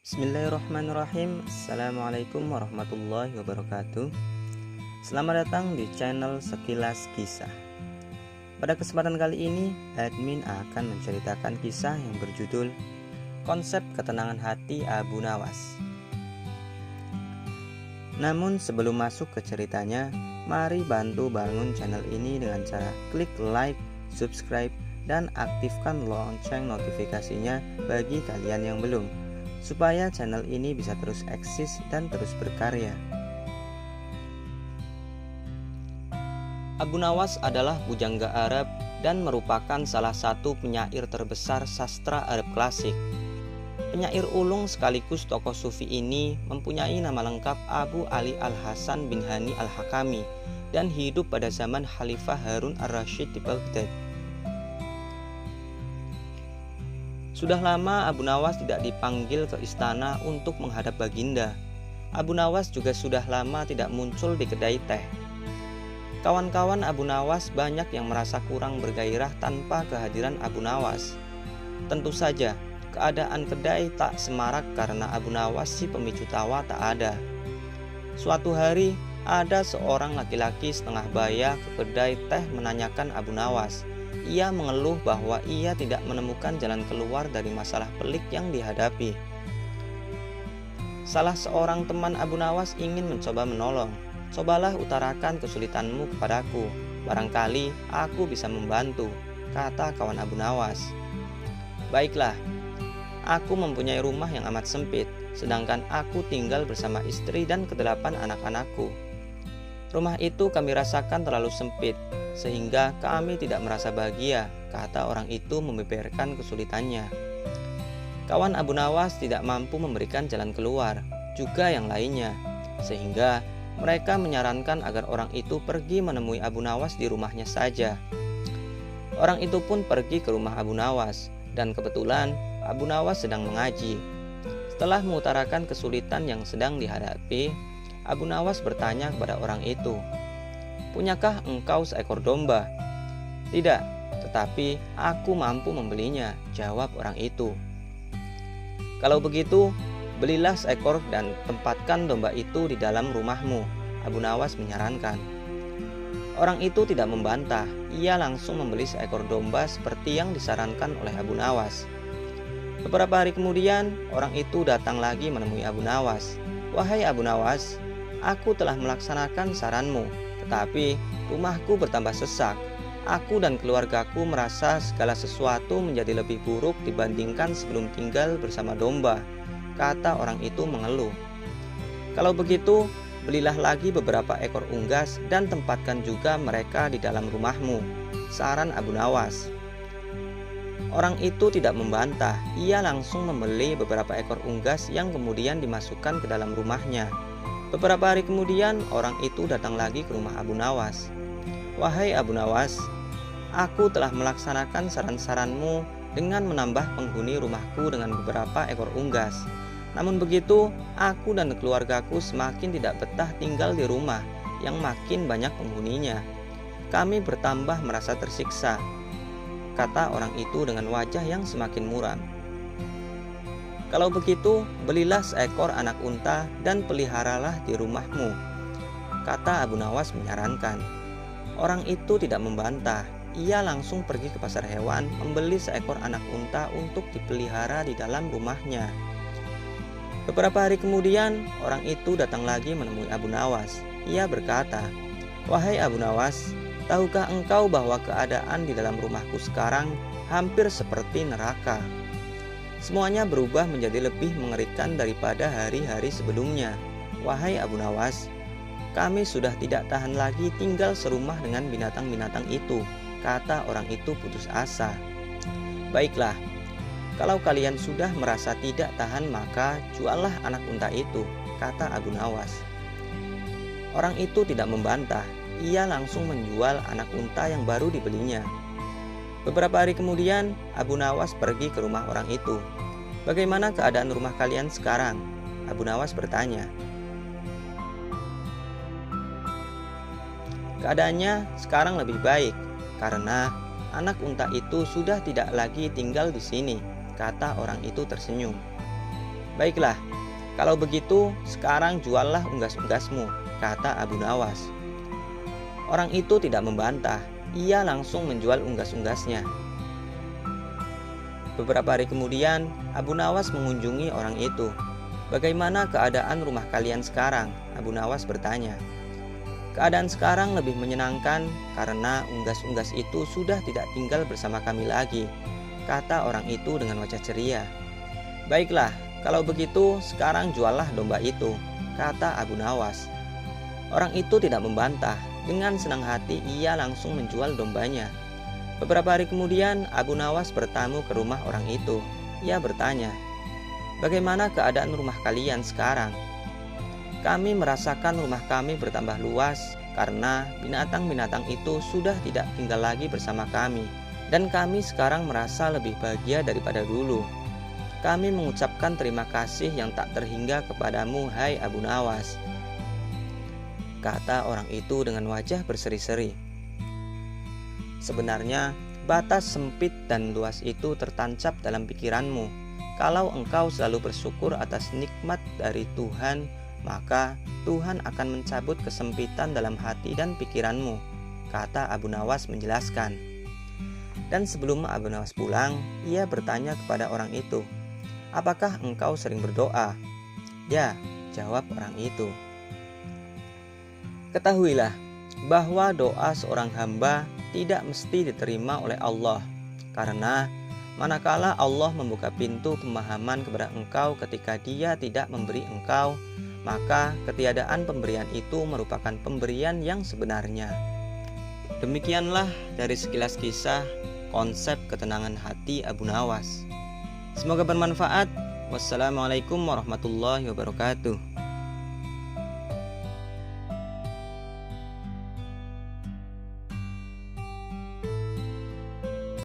Bismillahirrahmanirrahim. Assalamualaikum warahmatullahi wabarakatuh. Selamat datang di channel Sekilas Kisah. Pada kesempatan kali ini, admin akan menceritakan kisah yang berjudul Konsep Ketenangan Hati Abu Nawas. Namun sebelum masuk ke ceritanya, mari bantu bangun channel ini dengan cara klik like, subscribe, dan aktifkan lonceng notifikasinya bagi kalian yang belum, supaya channel ini bisa terus eksis dan terus berkarya. Abu Nawas adalah pujangga Arab dan merupakan salah satu penyair terbesar sastra Arab klasik. Penyair ulung sekaligus tokoh sufi ini mempunyai nama lengkap Abu Ali Al-Hasan bin Hani Al-Hakami dan hidup pada zaman Khalifah Harun Ar-Rasyid di Baghdad. Sudah lama Abu Nawas tidak dipanggil ke istana untuk menghadap baginda. Abu Nawas juga sudah lama tidak muncul di kedai teh. Kawan-kawan Abu Nawas banyak yang merasa kurang bergairah tanpa kehadiran Abu Nawas. Tentu saja, keadaan kedai tak semarak karena Abu Nawas si pemicu tawa tak ada. Suatu hari, ada seorang laki-laki setengah baya ke kedai teh menanyakan Abu Nawas. Ia mengeluh bahwa ia tidak menemukan jalan keluar dari masalah pelik yang dihadapi. Salah seorang teman Abu Nawas ingin mencoba menolong. "Cobalah utarakan kesulitanmu kepadaku. Barangkali aku bisa membantu," kata kawan Abu Nawas. "Baiklah, aku mempunyai rumah yang amat sempit, sedangkan aku tinggal bersama istri dan kedelapan anak-anakku. Rumah itu kami rasakan terlalu sempit, sehingga kami tidak merasa bahagia," kata orang itu membeberkan kesulitannya. Kawan Abu Nawas tidak mampu memberikan jalan keluar, juga yang lainnya, sehingga mereka menyarankan agar orang itu pergi menemui Abu Nawas di rumahnya saja. Orang itu pun pergi ke rumah Abu Nawas, dan kebetulan Abu Nawas sedang mengaji. Setelah mengutarakan kesulitan yang sedang dihadapi, Abu Nawas bertanya kepada orang itu, "Punyakah engkau seekor domba?" "Tidak, tetapi aku mampu membelinya," jawab orang itu. "Kalau begitu, belilah seekor dan tempatkan domba itu di dalam rumahmu," Abu Nawas menyarankan. Orang itu tidak membantah, ia langsung membeli seekor domba seperti yang disarankan oleh Abu Nawas. Beberapa hari kemudian, orang itu datang lagi menemui Abu Nawas. "Wahai Abu Nawas, aku telah melaksanakan saranmu, tetapi rumahku bertambah sesak. Aku dan keluargaku merasa segala sesuatu menjadi lebih buruk dibandingkan sebelum tinggal bersama domba," kata orang itu mengeluh. "Kalau begitu, belilah lagi beberapa ekor unggas dan tempatkan juga mereka di dalam rumahmu," saran Abu Nawas. Orang itu tidak membantah, ia langsung membeli beberapa ekor unggas yang kemudian dimasukkan ke dalam rumahnya. Beberapa hari kemudian, orang itu datang lagi ke rumah Abu Nawas. "Wahai Abu Nawas, aku telah melaksanakan saran-saranmu dengan menambah penghuni rumahku dengan beberapa ekor unggas. Namun begitu, aku dan keluargaku semakin tidak betah tinggal di rumah yang makin banyak penghuninya. Kami bertambah merasa tersiksa," kata orang itu dengan wajah yang semakin muram. "Kalau begitu, belilah seekor anak unta dan peliharalah di rumahmu," kata Abu Nawas menyarankan. Orang itu tidak membantah, ia langsung pergi ke pasar hewan membeli seekor anak unta untuk dipelihara di dalam rumahnya. Beberapa hari kemudian, orang itu datang lagi menemui Abu Nawas. Ia berkata, "Wahai Abu Nawas, tahukah engkau bahwa keadaan di dalam rumahku sekarang hampir seperti neraka? Semuanya berubah menjadi lebih mengerikan daripada hari-hari sebelumnya. Wahai Abu Nawas, kami sudah tidak tahan lagi tinggal serumah dengan binatang-binatang itu," kata orang itu putus asa. "Baiklah, kalau kalian sudah merasa tidak tahan maka juallah anak unta itu," kata Abu Nawas. Orang itu tidak membantah, ia langsung menjual anak unta yang baru dibelinya. Beberapa hari kemudian, Abu Nawas pergi ke rumah orang itu. "Bagaimana keadaan rumah kalian sekarang?" Abu Nawas bertanya. "Keadaannya sekarang lebih baik, karena anak unta itu sudah tidak lagi tinggal di sini," kata orang itu tersenyum. Baiklah, kalau begitu sekarang juallah unggas-unggasmu, kata Abu Nawas. Orang itu tidak membantah, ia langsung menjual unggas-unggasnya. Beberapa hari kemudian, Abu Nawas mengunjungi orang itu. Bagaimana keadaan rumah kalian sekarang? Abu Nawas bertanya. Keadaan sekarang lebih menyenangkan karena unggas-unggas itu sudah tidak tinggal bersama kami lagi, kata orang itu dengan wajah ceria. Baiklah, kalau begitu sekarang juallah domba itu, kata Abu Nawas. Orang itu tidak membantah, dengan senang hati ia langsung menjual dombanya. Beberapa hari kemudian Abu Nawas bertamu ke rumah orang itu. Ia bertanya, bagaimana keadaan rumah kalian sekarang? Kami merasakan rumah kami bertambah luas karena binatang-binatang itu sudah tidak tinggal lagi bersama kami, dan kami sekarang merasa lebih bahagia daripada dulu. Kami mengucapkan terima kasih yang tak terhingga kepadamu, hai Abu Nawas, kata orang itu dengan wajah berseri-seri. Sebenarnya batas sempit dan luas itu tertancap dalam pikiranmu. Kalau engkau selalu bersyukur atas nikmat dari Tuhan, maka Tuhan akan mencabut kesempitan dalam hati dan pikiranmu, kata Abu Nawas menjelaskan. Dan sebelum Abu Nawas pulang, ia bertanya kepada orang itu, apakah engkau sering berdoa? Ya, jawab orang itu. Ketahuilah bahwa doa seorang hamba tidak mesti diterima oleh Allah, karena manakala Allah membuka pintu pemahaman kepada engkau ketika Dia tidak memberi engkau, maka ketiadaan pemberian itu merupakan pemberian yang sebenarnya. Demikianlah dari sekilas kisah konsep ketenangan hati Abu Nawas. Semoga bermanfaat. Wassalamualaikum warahmatullahi wabarakatuh.